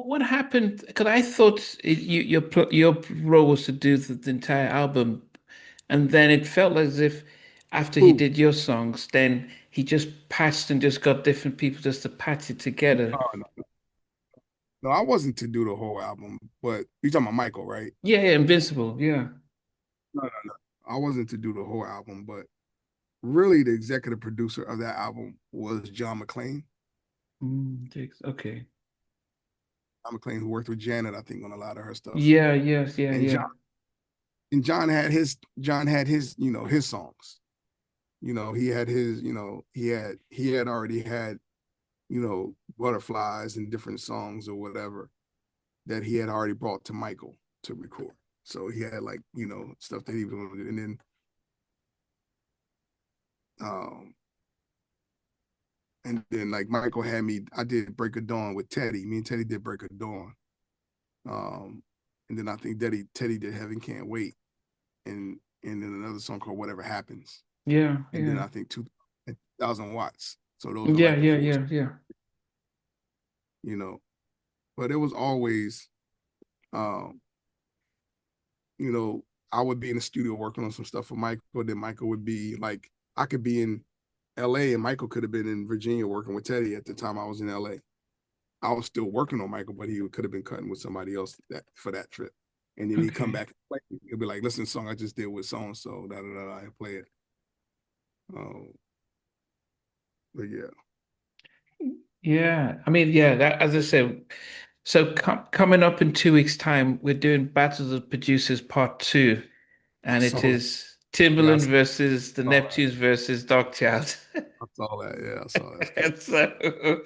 what happened? Because I thought your role was to do the entire album, and then it felt as if after he Who? did your songs, then he just patched and just got different people just to patch it together. No, no, I wasn't to do the whole album, but you talking about Michael, right? Yeah, yeah, Invincible. Yeah. No, no, no. I wasn't to do the whole album, but really the executive producer of that album was John McClain. Okay. John McClain, who worked with Janet, I think, on a lot of her stuff. Yeah. Yes. Yeah. And Yeah. John had his, his songs. He had his, he had already had, butterflies and different songs or whatever that he had already brought to Michael to record. So he had like, stuff that he was going to do. And then um like Michael had me, I did Break of Dawn with Teddy. Me and Teddy did Break of Dawn. Um and then I think Teddy did Heaven Can't Wait. And then another song called Whatever Happens. Yeah. And then Yeah. I think 2,000 watts. So those are Yeah. like the Yeah. four, Yeah. Yeah. you know. But it was always um, you know, I would be in the studio working on some stuff for Michael. Then Michael would be like, I could be in LA and Michael could have been in Virginia working with Teddy at the time I was in LA. I was still working on Michael, but he could have been cutting with somebody else that for that trip. And then he'd come Okay. back and play. He'll be like, listen, song I just did with so and so, da da da, and play it. Um, but yeah. Yeah. I mean, yeah. That, as I said, so coming up in 2 weeks' time, we're doing Battles of Producers Part Two, I and it saw that. is Yeah, Timberland versus the saw that. Neptunes versus Darkchild. I saw that. Yeah, I saw that stuff. And so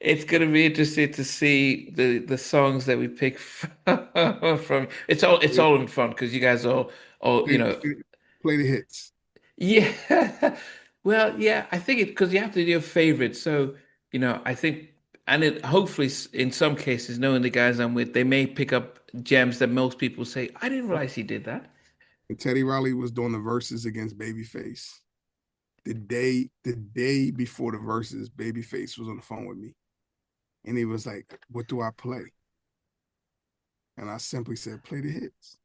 it's going to be interesting to see the songs that we pick from. It's all in fun because you guys all Play, play, play the hits. yeah. Well, yeah, I think it because you have to do your favorite. So, I think, and it hopefully in some cases, knowing the guys I'm with, they may pick up gems that most people say, I didn't realize he did that. And Teddy Riley was doing the verses against Babyface. The day before the verses, Babyface was on the phone with me. And he was like, what do I play? And I simply said, play the hits.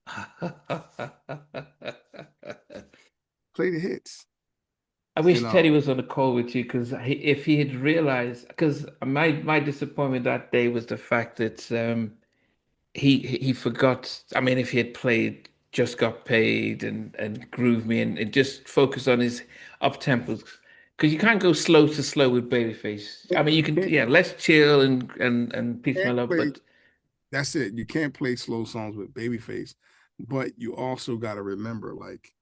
Play the hits. I And wish Teddy was on the call with you because if he had realized, because my disappointment that day was the fact that he forgot. I mean, if he had played Just Got Paid and Groove Me and just focus on his up tempos, because you can't go slow to slow with Babyface. I mean, you can, can't, yeah, let's chill and peace my can't love, play, but that's it. You can't play slow songs with Babyface. But you also got to remember, like,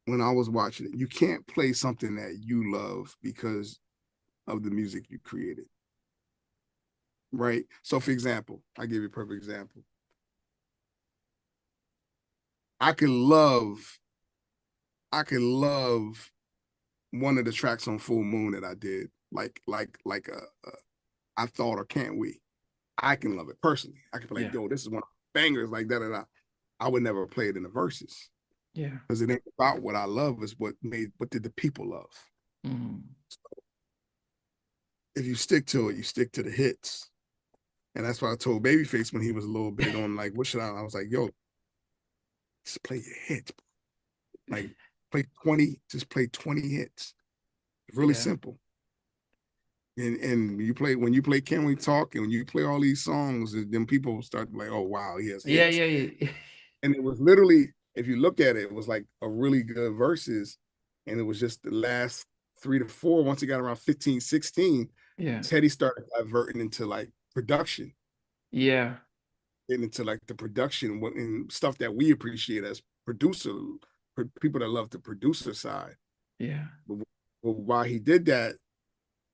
when I was watching it, you can't play something that you love because of the music you created. Right. So, for example, I give you a perfect example. I could love, I could love one of the tracks on Full Moon that I did, like I thought or can't we? I can love it personally. I can be like, yeah, yo, this is one of the bangers, like that. I would never play it in the verses yeah. because it ain't about what I love. It's what did the people love. Mm. If you stick to it, you stick to the hits. And that's what I told Babyface when he was a little bit on like, what should I was like, yo, just play your hits. Like play 20, just play 20 hits. Really Yeah. simple. And when you play Can We Talk and when you play all these songs, then people start like, oh wow, he has Yeah, hits. yeah, yeah. And it was literally, if you look at it, it was like a really good verses. And it was just the last 3 to 4. Once it got around 15, 16, Yeah. Teddy started diverting into like production, Yeah. getting into like the production and stuff that we appreciate as producer people that love the producer side. Yeah. But while he did that,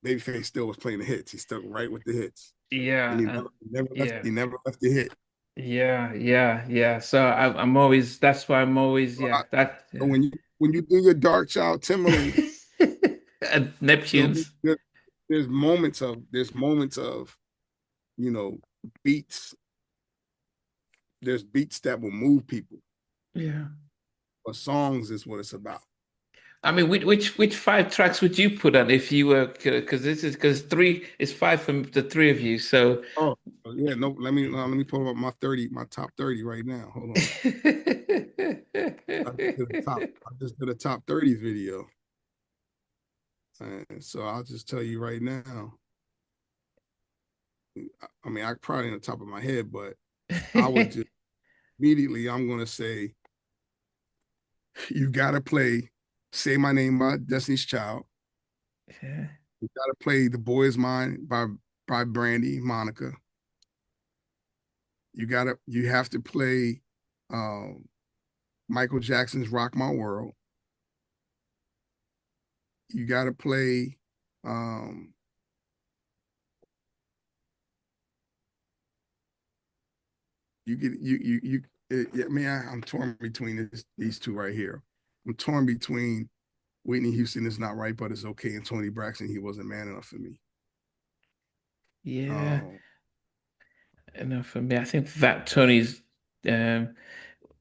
Babyface still was playing the hits. He stuck right with the hits, and Yeah. he And never left. yeah. He never left the hit. Yeah, yeah, yeah. So I'm always that's why I'm always So, yeah that so yeah. when you do your Darkchild Timberland, And there'll be Neptunes. there's moments of you know beats. There's beats that will move people, Yeah. but songs is what it's about. I mean, which five tracks would you put on if you were, because three is five from the three of you. So Oh, yeah, no, let me pull up my top 30 right now. Hold on. I just did a top 30 video. And so I'll just tell you right now. I mean, I probably in the top of my head, but I would just immediately I'm gonna say you gotta play Say My Name by Destiny's Child. Yeah. You gotta play The Boy Is Mine by Brandy, Monica. You have to play Michael Jackson's Rock My World. You gotta play you get you I mean I'm torn between these two right here. I'm torn between Whitney Houston Is Not Right, But It's Okay, and Toni Braxton, He Wasn't Man Enough for Me. Yeah. Um, Enough for me. I think that Tony's um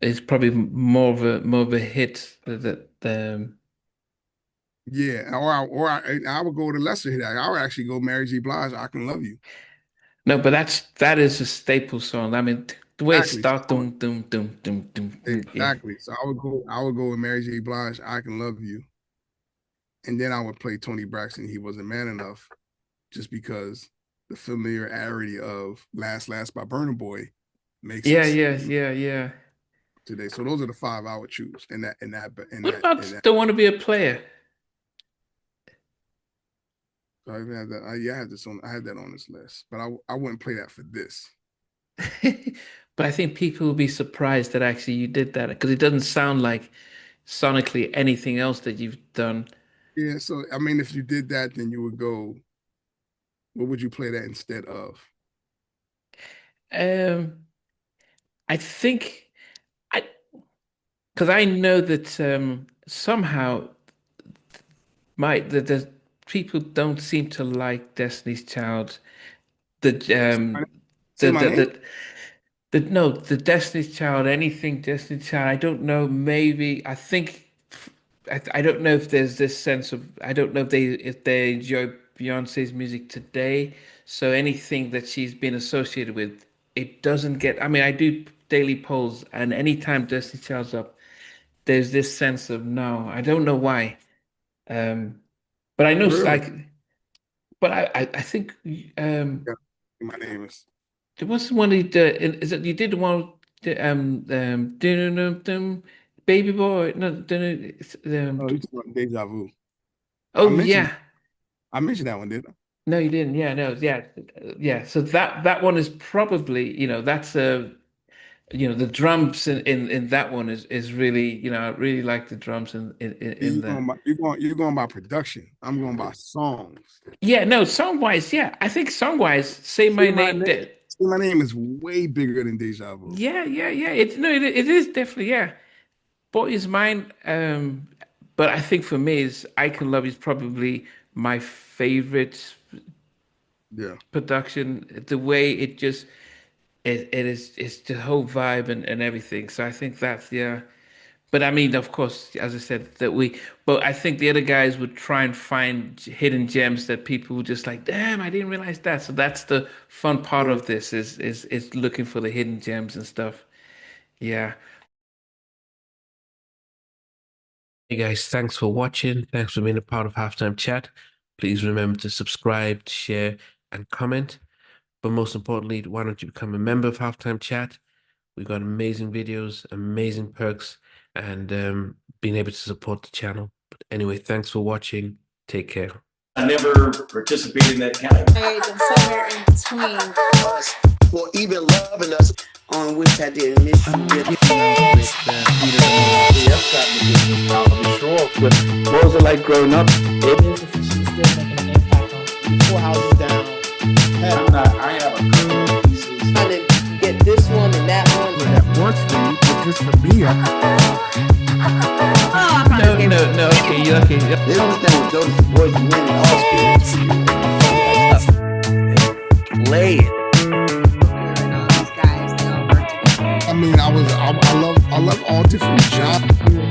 is probably more of a hit that yeah, I would go to lesser hit. I would actually go Mary J. Blige, I Can Love You. no, but that is a staple song. I mean, the way it Exactly. starts, dum dum dum dum dum, yeah. Exactly. So I would go with Mary J. Blige, I Can Love You. And then I would play Toni Braxton, He Wasn't Man Enough, just because the familiarity of Last by Burna Boy makes Yeah, us, yeah, yeah, yeah. today. So those are the five I would choose What about Don't Want to Be a Player? yeah, I had that on this list, but I wouldn't play that for this. But I think people will be surprised that actually you did that because it doesn't sound like sonically anything else that you've done. Yeah, so I mean, if you did that, then you would go. What would you play that instead of? Um, I think I because I know that somehow the people don't seem to like Destiny's Child. The Say my name. no, the Destiny's Child, anything Destiny's Child. I don't know. Maybe I think I don't know if there's this sense of I don't know if they enjoy Beyonce's music today. So anything that she's been associated with, it doesn't get. I mean, I do daily polls, and anytime Destiny's Child's up, there's this sense of no. I don't know why. Um, but I know Really? like, but I think Yeah. My name is. there was one you did. Is it you did the one dun, dun, dun, baby boy? No, Oh, you talking about Deja Vu? I oh mentioned yeah. I mentioned that one, didn't I? No, you didn't. Yeah, no, yeah, yeah. So that one is probably, that's a, the drums in that one is really, I really like the drums See, in the. you're going by production. I'm going by songs. Yeah, no, song wise, yeah. I think song wise, Say My Name. Say My Name is way bigger than Deja Vu. Yeah, yeah, yeah. It is definitely, yeah. Boy Is Mine. But I think for me is I Can Love You is probably my favorite Yeah. production. The way it just it is it's the whole vibe and everything. So I think that's yeah. But I mean, of course, as I said, but I think the other guys would try and find hidden gems that people would just like, damn, I didn't realize that. So that's the fun part Yeah. of this is looking for the hidden gems and stuff. Yeah. Hey guys, thanks for watching. Thanks for being a part of Halftime Chat. Please remember to subscribe, share, and comment. But most importantly, why don't you become a member of Halftime Chat? We've got amazing videos, amazing perks, and being able to support the channel. But anyway, thanks for watching. Take care. I never participated in that category. And somewhere in between us, or even loving us, on which I didn't miss you with. What was it like growing up? She's still making an impact on 4 houses down. I have a couple of pieces. Trying to get this one and that one. That works for you, but just for me, No. Okay. They don't understand what those boys and men all Play it. these guys, they all work together. I mean, I love all different genres.